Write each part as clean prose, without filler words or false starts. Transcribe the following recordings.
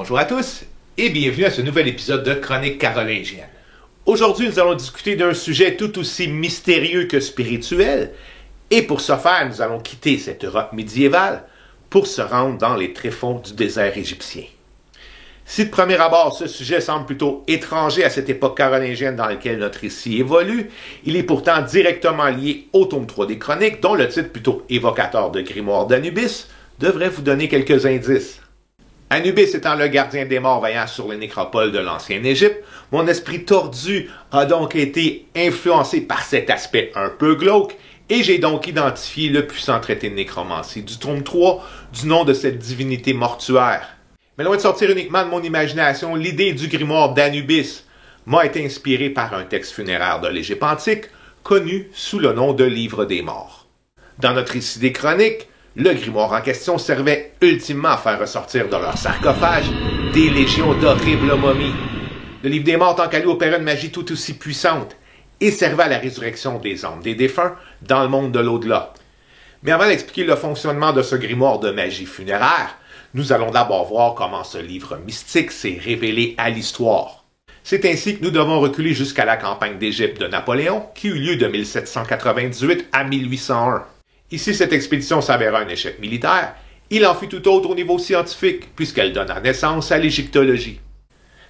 Bonjour à tous et bienvenue à ce nouvel épisode de Chroniques carolingiennes. Aujourd'hui, nous allons discuter d'un sujet tout aussi mystérieux que spirituel et pour ce faire, nous allons quitter cette Europe médiévale pour se rendre dans les tréfonds du désert égyptien. Si de premier abord, ce sujet semble plutôt étranger à cette époque carolingienne dans laquelle notre récit évolue, il est pourtant directement lié au tome 3 des Chroniques, dont le titre plutôt évocateur de Grimoire d'Anubis devrait vous donner quelques indices. Anubis étant le gardien des morts veillant sur les nécropoles de l'ancienne Égypte, mon esprit tordu a donc été influencé par cet aspect un peu glauque et j'ai donc identifié le puissant traité de nécromancie du tome 3 du nom de cette divinité mortuaire. Mais loin de sortir uniquement de mon imagination, l'idée du grimoire d'Anubis m'a été inspirée par un texte funéraire de l'Égypte antique connu sous le nom de Livre des morts. Dans notre récit des Chroniques, le grimoire en question servait ultimement à faire ressortir de leur sarcophage des légions d'horribles momies. Le Livre des morts, tant qu'à lui, opérait une magie tout aussi puissante et servait à la résurrection des âmes des défunts dans le monde de l'au-delà. Mais avant d'expliquer le fonctionnement de ce grimoire de magie funéraire, nous allons d'abord voir comment ce livre mystique s'est révélé à l'histoire. C'est ainsi que nous devons reculer jusqu'à la campagne d'Égypte de Napoléon, qui eut lieu de 1798 à 1801. Ici, cette expédition s'avéra un échec militaire. Il en fut tout autre au niveau scientifique, puisqu'elle donna naissance à l'égyptologie.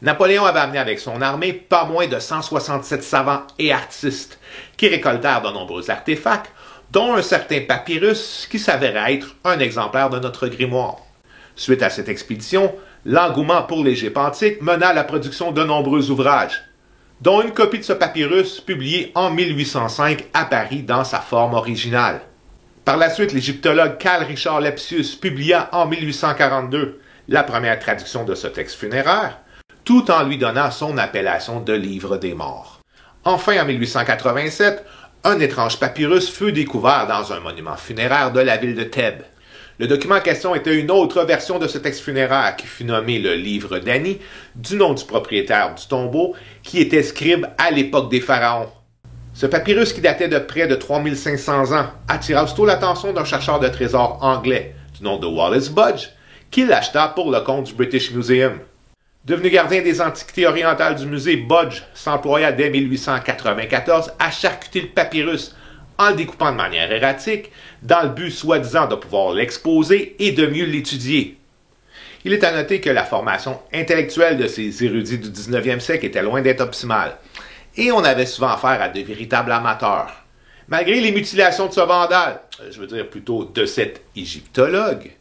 Napoléon avait amené avec son armée pas moins de 167 savants et artistes, qui récoltèrent de nombreux artefacts, dont un certain papyrus qui s'avérait être un exemplaire de notre grimoire. Suite à cette expédition, l'engouement pour l'Égypte antique mena à la production de nombreux ouvrages, dont une copie de ce papyrus publiée en 1805 à Paris dans sa forme originale. Par la suite, l'égyptologue Carl Richard Lepsius publia en 1842 la première traduction de ce texte funéraire, tout en lui donnant son appellation de Livre des morts. Enfin, en 1887, un étrange papyrus fut découvert dans un monument funéraire de la ville de Thèbes. Le document en question était une autre version de ce texte funéraire qui fut nommé le Livre d'Ani, du nom du propriétaire du tombeau, qui était scribe à l'époque des pharaons. Ce papyrus, qui datait de près de 3500 ans, attira aussitôt l'attention d'un chercheur de trésors anglais, du nom de Wallace Budge, qui l'acheta pour le compte du British Museum. Devenu gardien des antiquités orientales du musée, Budge s'employa dès 1894 à charcuter le papyrus en le découpant de manière erratique, dans le but soi-disant de pouvoir l'exposer et de mieux l'étudier. Il est à noter que la formation intellectuelle de ces érudits du 19e siècle était loin d'être optimale, et on avait souvent affaire à de véritables amateurs. Malgré les mutilations de ce vandale, plutôt de cet égyptologue,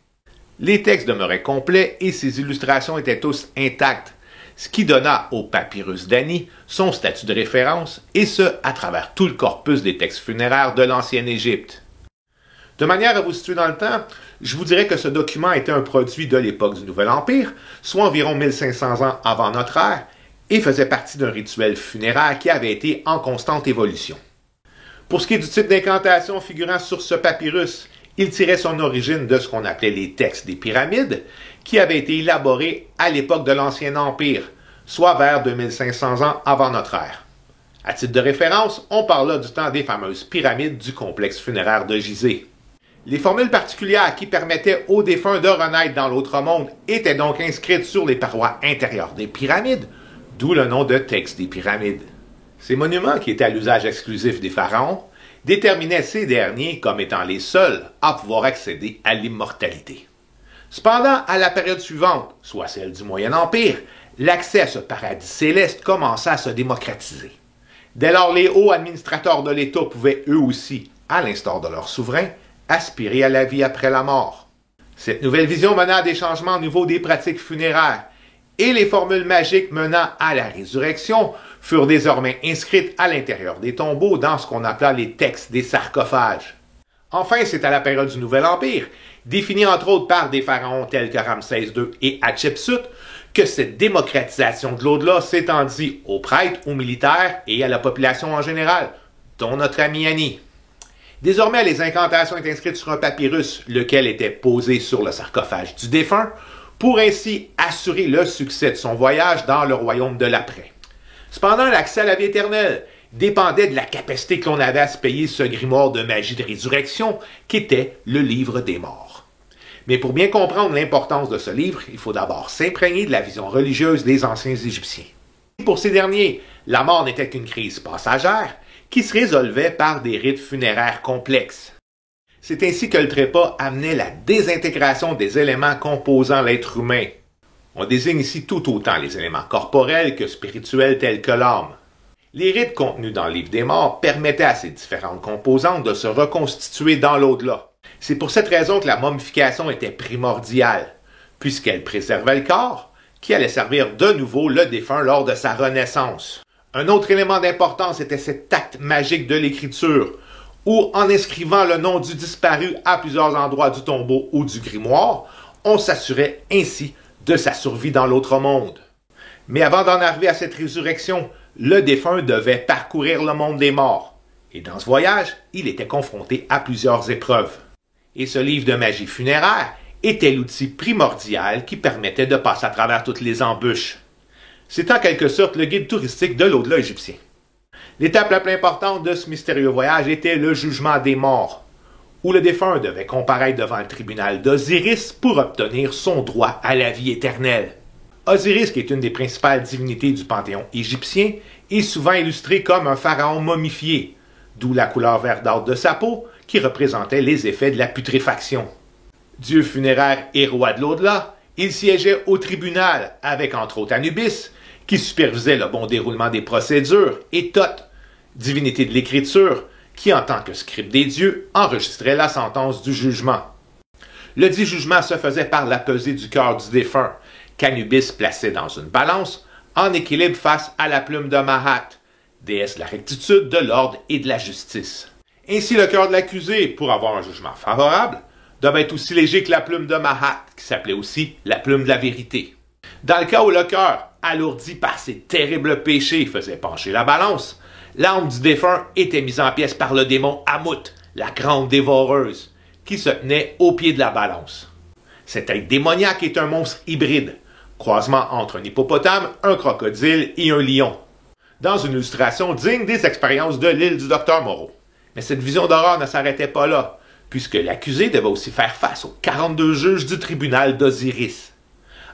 les textes demeuraient complets et ses illustrations étaient tous intactes, ce qui donna au papyrus d'Ani son statut de référence, et ce, à travers tout le corpus des textes funéraires de l'ancienne Égypte. De manière à vous situer dans le temps, je vous dirais que ce document était un produit de l'époque du Nouvel Empire, soit environ 1500 ans avant notre ère, et faisait partie d'un rituel funéraire qui avait été en constante évolution. Pour ce qui est du type d'incantation figurant sur ce papyrus, il tirait son origine de ce qu'on appelait les textes des pyramides, qui avaient été élaborés à l'époque de l'Ancien Empire, soit vers 2500 ans avant notre ère. À titre de référence, on parle là du temps des fameuses pyramides du complexe funéraire de Gizeh. Les formules particulières qui permettaient aux défunts de renaître dans l'autre monde étaient donc inscrites sur les parois intérieures des pyramides, d'où le nom de texte des pyramides. Ces monuments, qui étaient à l'usage exclusif des pharaons, déterminaient ces derniers comme étant les seuls à pouvoir accéder à l'immortalité. Cependant, à la période suivante, soit celle du Moyen Empire, l'accès à ce paradis céleste commença à se démocratiser. Dès lors, les hauts administrateurs de l'État pouvaient eux aussi, à l'instar de leur souverain, aspirer à la vie après la mort. Cette nouvelle vision mena à des changements au niveau des pratiques funéraires, et les formules magiques menant à la résurrection furent désormais inscrites à l'intérieur des tombeaux dans ce qu'on appela les textes des sarcophages. Enfin, c'est à la période du Nouvel Empire, définie entre autres par des pharaons tels que Ramsès II et Hatshepsut, que cette démocratisation de l'au-delà s'étendit aux prêtres, aux militaires et à la population en général, dont notre ami Ani. Désormais, les incantations étaient inscrites sur un papyrus, lequel était posé sur le sarcophage du défunt, pour ainsi assurer le succès de son voyage dans le royaume de l'après. Cependant, l'accès à la vie éternelle dépendait de la capacité que l'on avait à se payer ce grimoire de magie de résurrection, qu'était le Livre des morts. Mais pour bien comprendre l'importance de ce livre, il faut d'abord s'imprégner de la vision religieuse des anciens Égyptiens. Pour ces derniers, la mort n'était qu'une crise passagère qui se résolvait par des rites funéraires complexes. C'est ainsi que le trépas amenait la désintégration des éléments composant l'être humain. On désigne ici tout autant les éléments corporels que spirituels tels que l'âme. Les rites contenus dans le livre des morts permettaient à ces différentes composantes de se reconstituer dans l'au-delà. C'est pour cette raison que la momification était primordiale, puisqu'elle préservait le corps, qui allait servir de nouveau le défunt lors de sa renaissance. Un autre élément d'importance était cet acte magique de l'écriture, où en inscrivant le nom du disparu à plusieurs endroits du tombeau ou du grimoire, on s'assurait ainsi de sa survie dans l'autre monde. Mais avant d'en arriver à cette résurrection, le défunt devait parcourir le monde des morts. Et dans ce voyage, il était confronté à plusieurs épreuves. Et ce livre de magie funéraire était l'outil primordial qui permettait de passer à travers toutes les embûches. C'est en quelque sorte le guide touristique de l'au-delà égyptien. L'étape la plus importante de ce mystérieux voyage était le jugement des morts, où le défunt devait comparaître devant le tribunal d'Osiris pour obtenir son droit à la vie éternelle. Osiris, qui est une des principales divinités du panthéon égyptien, est souvent illustré comme un pharaon momifié, d'où la couleur verdâtre de sa peau, qui représentait les effets de la putréfaction. Dieu funéraire et roi de l'au-delà, il siégeait au tribunal avec entre autres Anubis, qui supervisait le bon déroulement des procédures, et Thoth, divinité de l'écriture, qui en tant que scribe des dieux enregistrait la sentence du jugement. Le dit jugement se faisait par la pesée du cœur du défunt, qu'Anubis plaçait dans une balance, en équilibre face à la plume de Mahat, déesse de la rectitude, de l'ordre et de la justice. Ainsi, le cœur de l'accusé, pour avoir un jugement favorable, devait être aussi léger que la plume de Mahat, qui s'appelait aussi la plume de la vérité. Dans le cas où le cœur, alourdi par ses terribles péchés, faisait pencher la balance, l'âme du défunt était mise en pièces par le démon Ammut, la grande dévoreuse, qui se tenait au pied de la balance. Cet être démoniaque est un monstre hybride, croisement entre un hippopotame, un crocodile et un lion, dans une illustration digne des expériences de l'île du Docteur Moreau. Mais cette vision d'horreur ne s'arrêtait pas là, puisque l'accusé devait aussi faire face aux 42 juges du tribunal d'Osiris.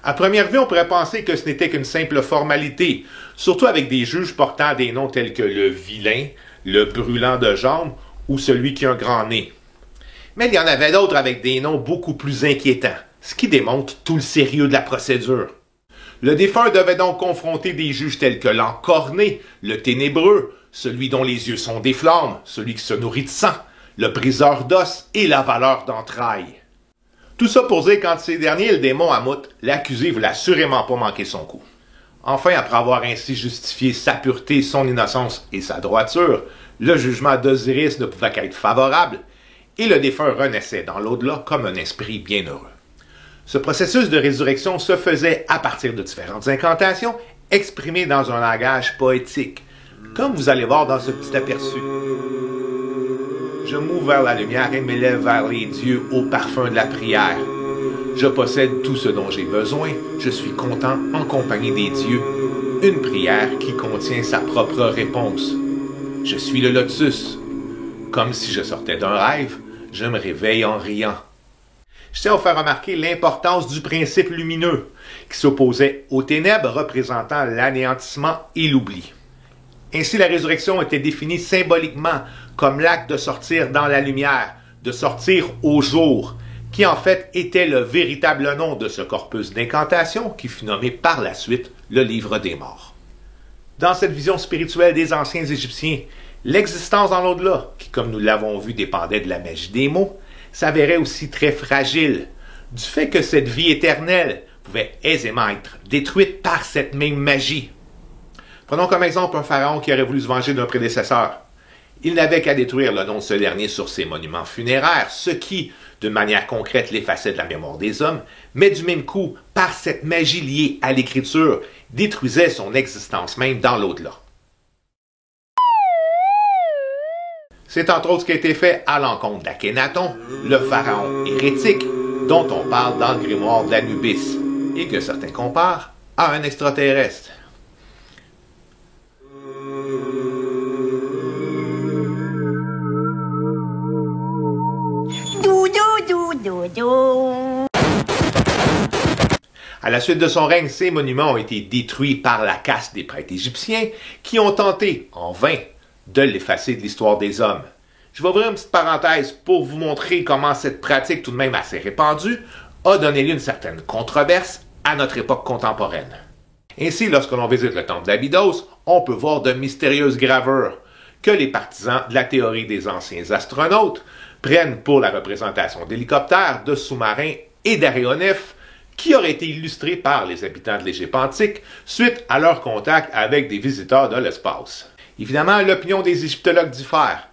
À première vue, on pourrait penser que ce n'était qu'une simple formalité, surtout avec des juges portant des noms tels que le vilain, le brûlant de jambes ou celui qui a un grand nez. Mais il y en avait d'autres avec des noms beaucoup plus inquiétants, ce qui démontre tout le sérieux de la procédure. Le défunt devait donc confronter des juges tels que l'encorné, le ténébreux, celui dont les yeux sont des flammes, celui qui se nourrit de sang, le briseur d'os et l'avaleur d'entrailles. Tout ça pour dire qu'entre ces derniers et le démon Ammut, l'accusé voulait assurément pas manquer son coup. Enfin, après avoir ainsi justifié sa pureté, son innocence et sa droiture, le jugement d'Osiris ne pouvait qu'être favorable, et le défunt renaissait dans l'au-delà comme un esprit bienheureux. Ce processus de résurrection se faisait à partir de différentes incantations exprimées dans un langage poétique, comme vous allez voir dans ce petit aperçu. Je m'ouvre vers la lumière et m'élève vers les dieux au parfum de la prière. Je possède tout ce dont j'ai besoin, je suis content en compagnie des dieux. Une prière qui contient sa propre réponse. Je suis le lotus. Comme si je sortais d'un rêve, je me réveille en riant. Je tiens à vous faire remarquer l'importance du principe lumineux, qui s'opposait aux ténèbres représentant l'anéantissement et l'oubli. Ainsi, la résurrection était définie symboliquement comme l'acte de sortir dans la lumière, de sortir au jour, qui en fait était le véritable nom de ce corpus d'incantation qui fut nommé par la suite le Livre des Morts. Dans cette vision spirituelle des anciens Égyptiens, l'existence dans l'au-delà, qui comme nous l'avons vu dépendait de la magie des mots, s'avérait aussi très fragile, du fait que cette vie éternelle pouvait aisément être détruite par cette même magie. Prenons comme exemple un pharaon qui aurait voulu se venger d'un prédécesseur. Il n'avait qu'à détruire le nom de ce dernier sur ses monuments funéraires, ce qui, d'une manière concrète, l'effaçait de la mémoire des hommes, mais du même coup, par cette magie liée à l'écriture, détruisait son existence même dans l'au-delà. C'est entre autres ce qui a été fait à l'encontre d'Akhenaton, le pharaon hérétique, dont on parle dans le grimoire d'Anubis, et que certains comparent à un extraterrestre. Do do do do do. À la suite de son règne, ces monuments ont été détruits par la caste des prêtres égyptiens qui ont tenté, en vain, de l'effacer de l'histoire des hommes. Je vais ouvrir une petite parenthèse pour vous montrer comment cette pratique, tout de même assez répandue, a donné lieu à une certaine controverse à notre époque contemporaine. Ainsi, lorsque l'on visite le temple d'Abydos, on peut voir de mystérieuses gravures que les partisans de la théorie des anciens astronautes prennent pour la représentation d'hélicoptères, de sous-marins et d'aéronefs qui auraient été illustrés par les habitants de l'Égypte antique suite à leur contact avec des visiteurs de l'espace. Évidemment, l'opinion des égyptologues diffère.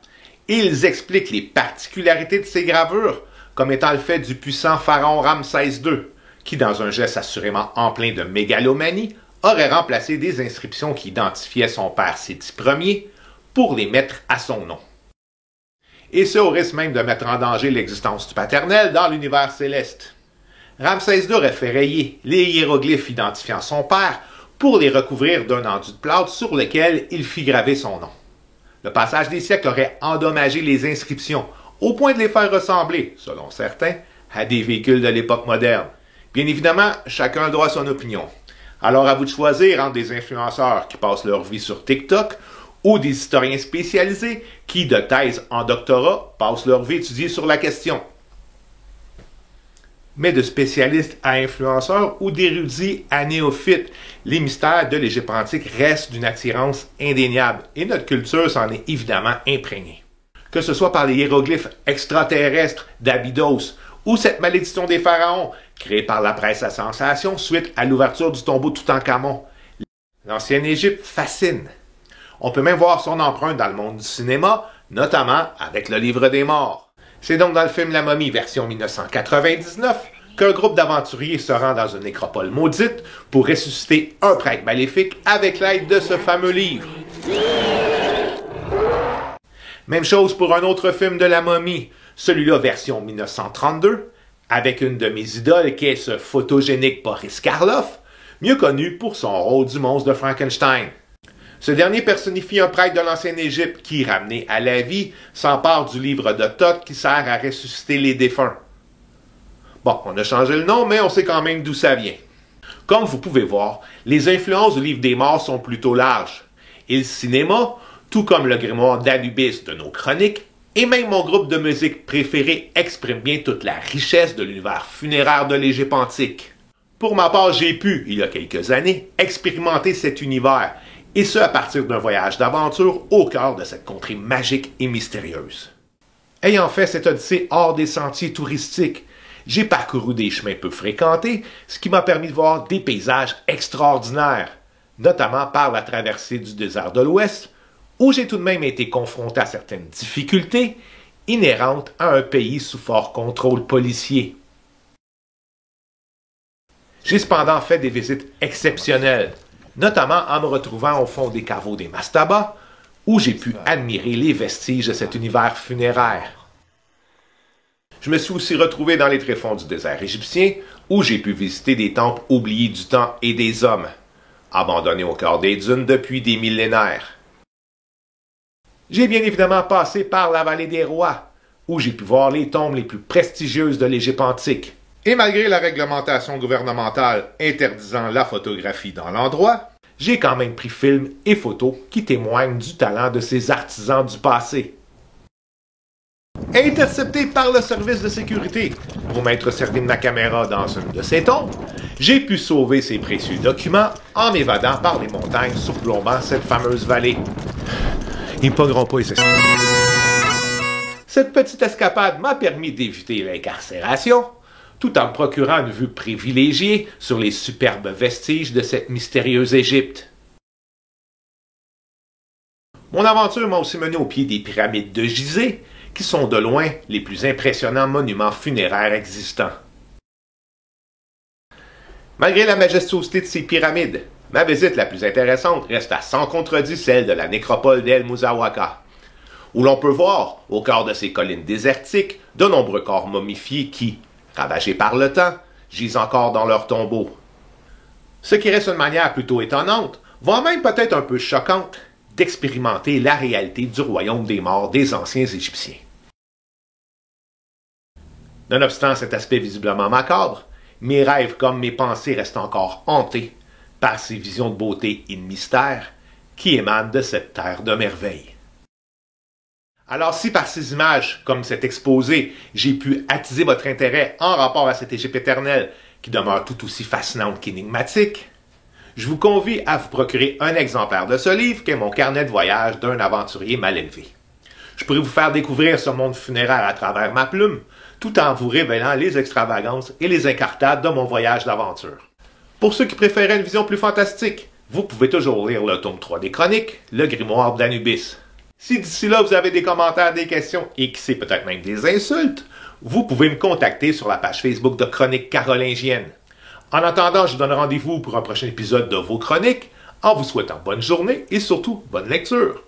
Ils expliquent les particularités de ces gravures comme étant le fait du puissant pharaon Ramsès II, qui, dans un geste assurément empreint de mégalomanie, aurait remplacé des inscriptions qui identifiaient son père Séti Ier pour les mettre à son nom. Et ce, au risque même de mettre en danger l'existence du paternel dans l'univers céleste. Ramsès II aurait fait rayer les hiéroglyphes identifiant son père pour les recouvrir d'un enduit de plâtre sur lequel il fit graver son nom. Le passage des siècles aurait endommagé les inscriptions, au point de les faire ressembler, selon certains, à des véhicules de l'époque moderne. Bien évidemment, chacun a droit à son opinion. Alors à vous de choisir entre des influenceurs qui passent leur vie sur TikTok ou des historiens spécialisés qui, de thèse en doctorat, passent leur vie étudiée sur la question. Mais de spécialistes à influenceurs ou d'érudits à néophytes, les mystères de l'Égypte antique restent d'une attirance indéniable et notre culture s'en est évidemment imprégnée. Que ce soit par les hiéroglyphes extraterrestres d'Abydos ou cette malédiction des pharaons créée par la presse à sensation suite à l'ouverture du tombeau Toutankhamon, l'ancienne Égypte fascine. On peut même voir son empreinte dans le monde du cinéma, notamment avec le Livre des Morts. C'est donc dans le film La Momie version 1999 qu'un groupe d'aventuriers se rend dans une nécropole maudite pour ressusciter un prêtre maléfique avec l'aide de ce fameux livre. Même chose pour un autre film de La Momie, celui-là version 1932, avec une de mes idoles qui est ce photogénique Boris Karloff, mieux connu pour son rôle du monstre de Frankenstein. Ce dernier personnifie un prêtre de l'ancienne Égypte qui, ramené à la vie, s'empare du livre de Thoth qui sert à ressusciter les défunts. Bon, on a changé le nom, mais on sait quand même d'où ça vient. Comme vous pouvez voir, les influences du livre des morts sont plutôt larges. Et le cinéma, tout comme le grimoire d'Anubis de nos chroniques, et même mon groupe de musique préféré exprime bien toute la richesse de l'univers funéraire de l'Égypte antique. Pour ma part, j'ai pu, il y a quelques années, expérimenter cet univers, et ce à partir d'un voyage d'aventure au cœur de cette contrée magique et mystérieuse. Ayant fait cette odyssée hors des sentiers touristiques, j'ai parcouru des chemins peu fréquentés, ce qui m'a permis de voir des paysages extraordinaires, notamment par la traversée du désert de l'Ouest, où j'ai tout de même été confronté à certaines difficultés inhérentes à un pays sous fort contrôle policier. J'ai cependant fait des visites exceptionnelles, notamment en me retrouvant au fond des caveaux des mastabas, où j'ai pu admirer les vestiges de cet univers funéraire. Je me suis aussi retrouvé dans les tréfonds du désert égyptien, où j'ai pu visiter des temples oubliés du temps et des hommes, abandonnés au cœur des dunes depuis des millénaires. J'ai bien évidemment passé par la vallée des rois, où j'ai pu voir les tombes les plus prestigieuses de l'Égypte antique. Et malgré la réglementation gouvernementale interdisant la photographie dans l'endroit, j'ai quand même pris films et photos qui témoignent du talent de ces artisans du passé. Intercepté par le service de sécurité pour m'être servi de ma caméra dans une de ces tombes, j'ai pu sauver ces précieux documents en m'évadant par les montagnes surplombant cette fameuse vallée. Ils me pogneront pas, ici. Cette petite escapade m'a permis d'éviter l'incarcération, tout en me procurant une vue privilégiée sur les superbes vestiges de cette mystérieuse Égypte. Mon aventure m'a aussi mené au pied des pyramides de Gizeh, qui sont de loin les plus impressionnants monuments funéraires existants. Malgré la majestuosité de ces pyramides, ma visite la plus intéressante reste à sans contredit celle de la nécropole d'El Mousawaka, où l'on peut voir, au cœur de ces collines désertiques, de nombreux corps momifiés qui, ravagés par le temps, gisent encore dans leurs tombeaux. Ce qui reste une manière plutôt étonnante, voire même peut-être un peu choquante, d'expérimenter la réalité du royaume des morts des anciens Égyptiens. Nonobstant cet aspect visiblement macabre, mes rêves comme mes pensées restent encore hantés par ces visions de beauté et de mystère qui émanent de cette terre de merveilles. Alors si par ces images, comme cet exposé, j'ai pu attiser votre intérêt en rapport à cette Égypte éternelle qui demeure tout aussi fascinante qu'énigmatique, je vous convie à vous procurer un exemplaire de ce livre qu'est mon carnet de voyage d'un aventurier mal élevé. Je pourrais vous faire découvrir ce monde funéraire à travers ma plume, tout en vous révélant les extravagances et les incartades de mon voyage d'aventure. Pour ceux qui préféraient une vision plus fantastique, vous pouvez toujours lire le tome 3 des Chroniques, le Grimoire d'Anubis. Si d'ici là vous avez des commentaires, des questions et qui sait peut-être même des insultes, vous pouvez me contacter sur la page Facebook de Chroniques carolingiennes. En attendant, je vous donne rendez-vous pour un prochain épisode de vos Chroniques, en vous souhaitant bonne journée et surtout bonne lecture.